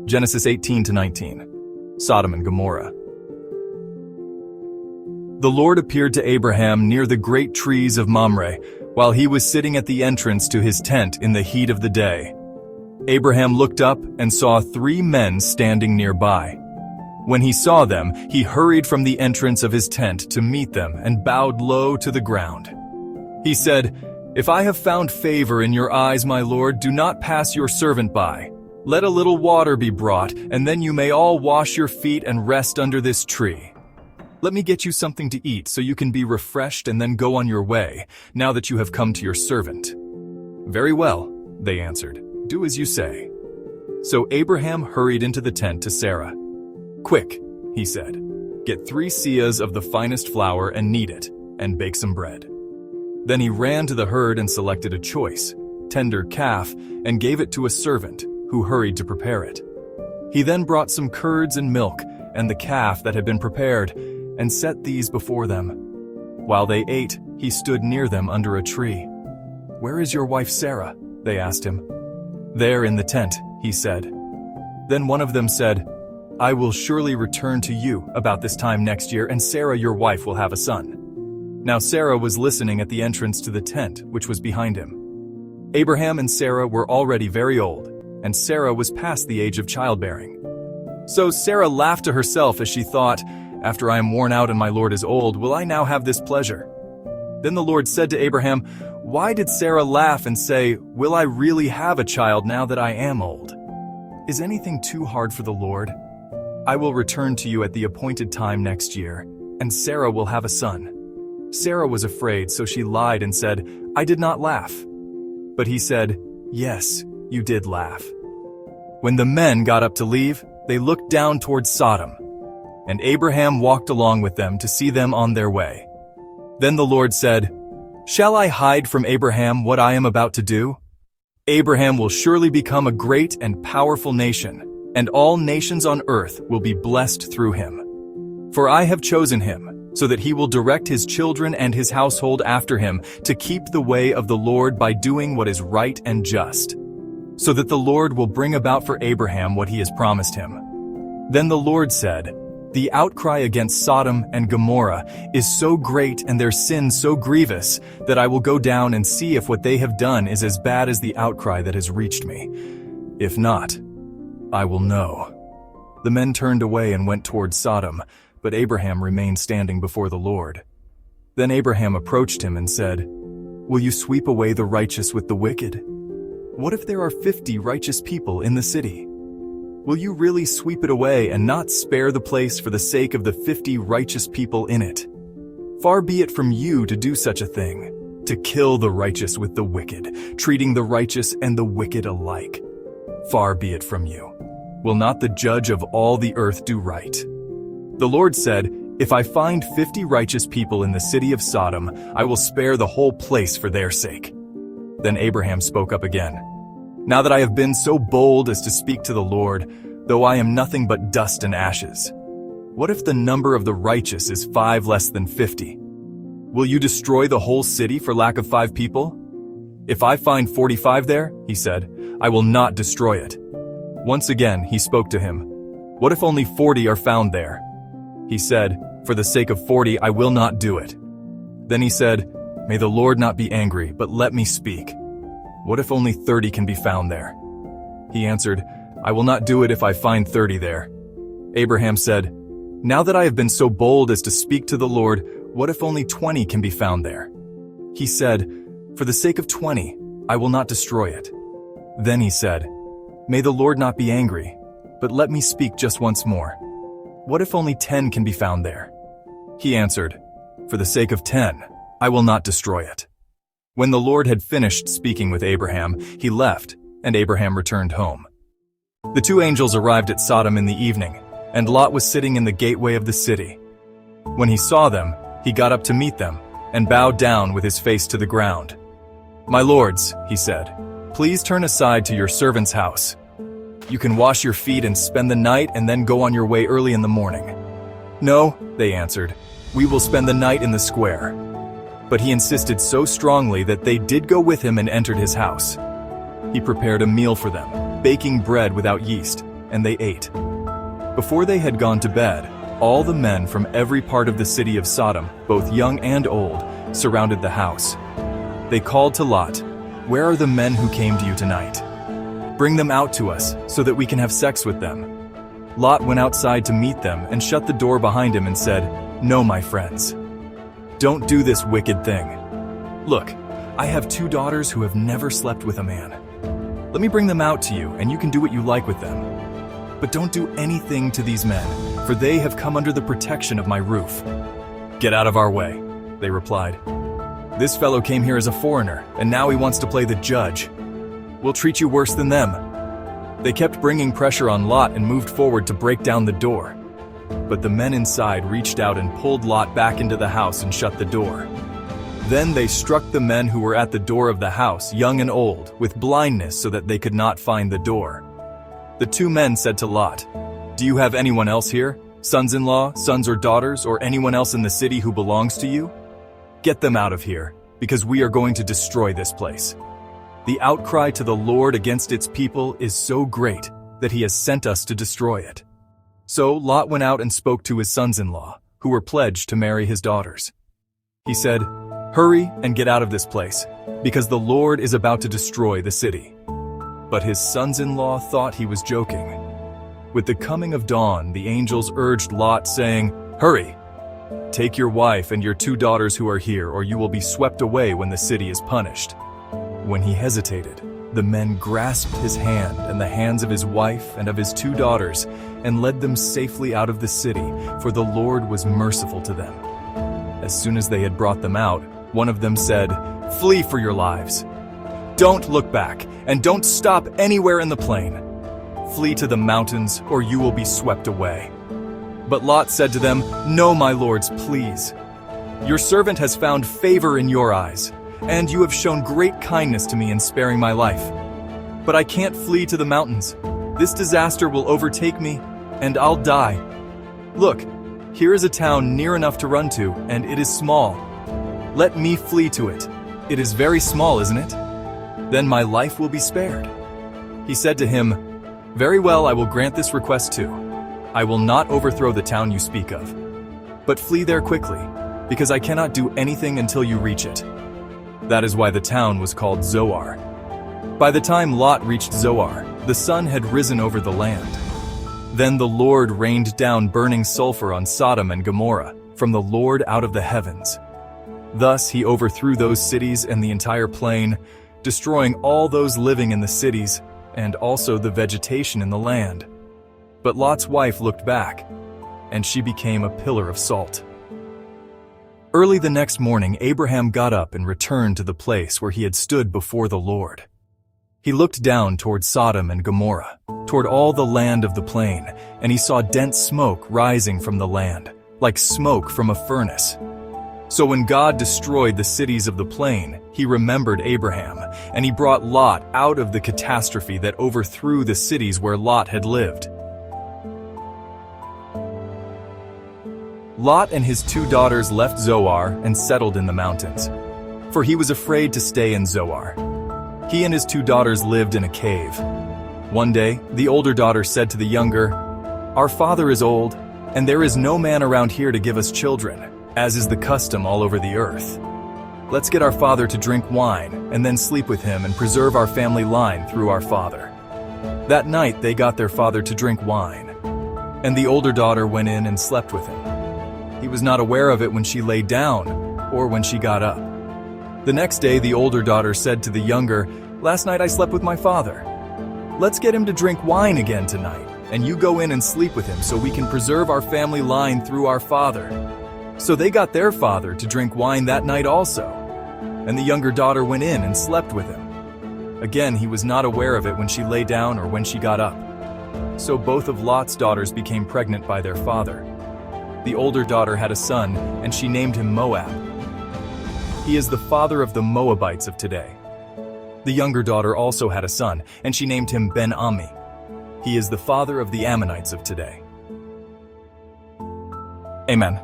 Genesis 18-19. Sodom and Gomorrah. The Lord appeared to Abraham near the great trees of Mamre, while he was sitting at the entrance to his tent in the heat of the day. Abraham looked up and saw 3 men standing nearby. When he saw them, he hurried from the entrance of his tent to meet them and bowed low to the ground. He said, "If I have found favor in your eyes, my Lord, do not pass your servant by. Let a little water be brought, and then you may all wash your feet and rest under this tree. Let me get you something to eat so you can be refreshed and then go on your way, now that you have come to your servant." "Very well," they answered. "Do as you say." So Abraham hurried into the tent to Sarah. "Quick," he said, "get 3 seahs of the finest flour and knead it, and bake some bread." Then he ran to the herd and selected a choice, tender calf, and gave it to a servant, who hurried to prepare it. He then brought some curds and milk, and the calf that had been prepared, and set these before them. While they ate, he stood near them under a tree. "Where is your wife Sarah?" they asked him. "There in the tent," he said. Then one of them said, "I will surely return to you about this time next year, and Sarah your wife will have a son." Now Sarah was listening at the entrance to the tent, which was behind him. Abraham and Sarah were already very old, and Sarah was past the age of childbearing. So Sarah laughed to herself as she thought, "After I am worn out and my Lord is old, will I now have this pleasure?" Then the Lord said to Abraham, "Why did Sarah laugh and say, 'Will I really have a child now that I am old?' Is anything too hard for the Lord? I will return to you at the appointed time next year, and Sarah will have a son." Sarah was afraid, so she lied and said, "I did not laugh." But he said, "Yes, you did laugh." When the men got up to leave, they looked down towards Sodom, and Abraham walked along with them to see them on their way. Then the Lord said, "Shall I hide from Abraham what I am about to do? Abraham will surely become a great and powerful nation, and all nations on earth will be blessed through him. For I have chosen him, so that he will direct his children and his household after him to keep the way of the Lord by doing what is right and just, so that the Lord will bring about for Abraham what he has promised him." Then the Lord said, "The outcry against Sodom and Gomorrah is so great and their sin so grievous that I will go down and see if what they have done is as bad as the outcry that has reached me. If not, I will know." The men turned away and went towards Sodom, but Abraham remained standing before the Lord. Then Abraham approached him and said, "Will you sweep away the righteous with the wicked? What if there are 50 righteous people in the city? Will you really sweep it away and not spare the place for the sake of the 50 righteous people in it? Far be it from you to do such a thing, to kill the righteous with the wicked, treating the righteous and the wicked alike. Far be it from you. Will not the judge of all the earth do right?" The Lord said, "If I find 50 righteous people in the city of Sodom, I will spare the whole place for their sake." Then Abraham spoke up again. "Now that I have been so bold as to speak to the Lord, though I am nothing but dust and ashes, what if the number of the righteous is 5 less than 50? Will you destroy the whole city for lack of 5 people? If I find 45 there," he said, "I will not destroy it." Once again he spoke to him, "What if only 40 are found there?" He said, "For the sake of 40 I will not do it." Then he said, "May the Lord not be angry, but let me speak. What if only 30 can be found there?" He answered, "I will not do it if I find 30 there." Abraham said, "Now that I have been so bold as to speak to the Lord, what if only 20 can be found there?" He said, "For the sake of 20, I will not destroy it." Then he said, "May the Lord not be angry, but let me speak just once more. What if only 10 can be found there?" He answered, "For the sake of 10, I will not destroy it." When the Lord had finished speaking with Abraham, he left, and Abraham returned home. The 2 angels arrived at Sodom in the evening, and Lot was sitting in the gateway of the city. When he saw them, he got up to meet them, and bowed down with his face to the ground. "My lords," he said, "please turn aside to your servant's house. You can wash your feet and spend the night and then go on your way early in the morning." "No," they answered, "we will spend the night in the square." But he insisted so strongly that they did go with him and entered his house. He prepared a meal for them, baking bread without yeast, and they ate. Before they had gone to bed, all the men from every part of the city of Sodom, both young and old, surrounded the house. They called to Lot, "Where are the men who came to you tonight? Bring them out to us so that we can have sex with them." Lot went outside to meet them and shut the door behind him and said, "No, my friends. Don't do this wicked thing. Look, I have 2 daughters who have never slept with a man. Let me bring them out to you, and you can do what you like with them. But don't do anything to these men, for they have come under the protection of my roof." "Get out of our way," they replied. "This fellow came here as a foreigner, and now he wants to play the judge. We'll treat you worse than them." They kept bringing pressure on Lot and moved forward to break down the door. But the men inside reached out and pulled Lot back into the house and shut the door. Then they struck the men who were at the door of the house, young and old, with blindness so that they could not find the door. The 2 men said to Lot, "Do you have anyone else here? Sons-in-law, sons or daughters, or anyone else in the city who belongs to you? Get them out of here, because we are going to destroy this place. The outcry to the Lord against its people is so great that he has sent us to destroy it." So Lot went out and spoke to his sons-in-law, who were pledged to marry his daughters. He said, "Hurry and get out of this place, because the Lord is about to destroy the city." But his sons-in-law thought he was joking. With the coming of dawn, the angels urged Lot, saying, "Hurry! Take your wife and your 2 daughters who are here, or you will be swept away when the city is punished." When he hesitated, the men grasped his hand and the hands of his wife and of his 2 daughters and led them safely out of the city, for the Lord was merciful to them. As soon as they had brought them out, one of them said, "Flee for your lives. Don't look back, and don't stop anywhere in the plain. Flee to the mountains, or you will be swept away." But Lot said to them, "No, my lords, please. Your servant has found favor in your eyes, and you have shown great kindness to me in sparing my life. But I can't flee to the mountains. This disaster will overtake me, and I'll die. Look, here is a town near enough to run to, and it is small. Let me flee to it. It is very small, isn't it? Then my life will be spared." He said to him, "Very well, I will grant this request too. I will not overthrow the town you speak of. But flee there quickly, because I cannot do anything until you reach it." That is why the town was called Zoar. By the time Lot reached Zoar, the sun had risen over the land. Then the Lord rained down burning sulfur on Sodom and Gomorrah from the Lord out of the heavens. Thus he overthrew those cities and the entire plain, destroying all those living in the cities and also the vegetation in the land. But Lot's wife looked back, and she became a pillar of salt. Early the next morning, Abraham got up and returned to the place where he had stood before the Lord. He looked down toward Sodom and Gomorrah, toward all the land of the plain, and he saw dense smoke rising from the land, like smoke from a furnace. So when God destroyed the cities of the plain, he remembered Abraham, and he brought Lot out of the catastrophe that overthrew the cities where Lot had lived. Lot and his 2 daughters left Zoar and settled in the mountains, for he was afraid to stay in Zoar. He and his 2 daughters lived in a cave. One day, the older daughter said to the younger, "Our father is old, and there is no man around here to give us children, as is the custom all over the earth. Let's get our father to drink wine and then sleep with him and preserve our family line through our father." That night they got their father to drink wine, and the older daughter went in and slept with him. He was not aware of it when she lay down or when she got up. The next day the older daughter said to the younger, "Last night I slept with my father. Let's get him to drink wine again tonight, and you go in and sleep with him so we can preserve our family line through our father." So they got their father to drink wine that night also, and the younger daughter went in and slept with him. Again, he was not aware of it when she lay down or when she got up. So both of Lot's daughters became pregnant by their father. The older daughter had a son, and she named him Moab. He is the father of the Moabites of today. The younger daughter also had a son, and she named him Ben-Ami. He is the father of the Ammonites of today. Amen.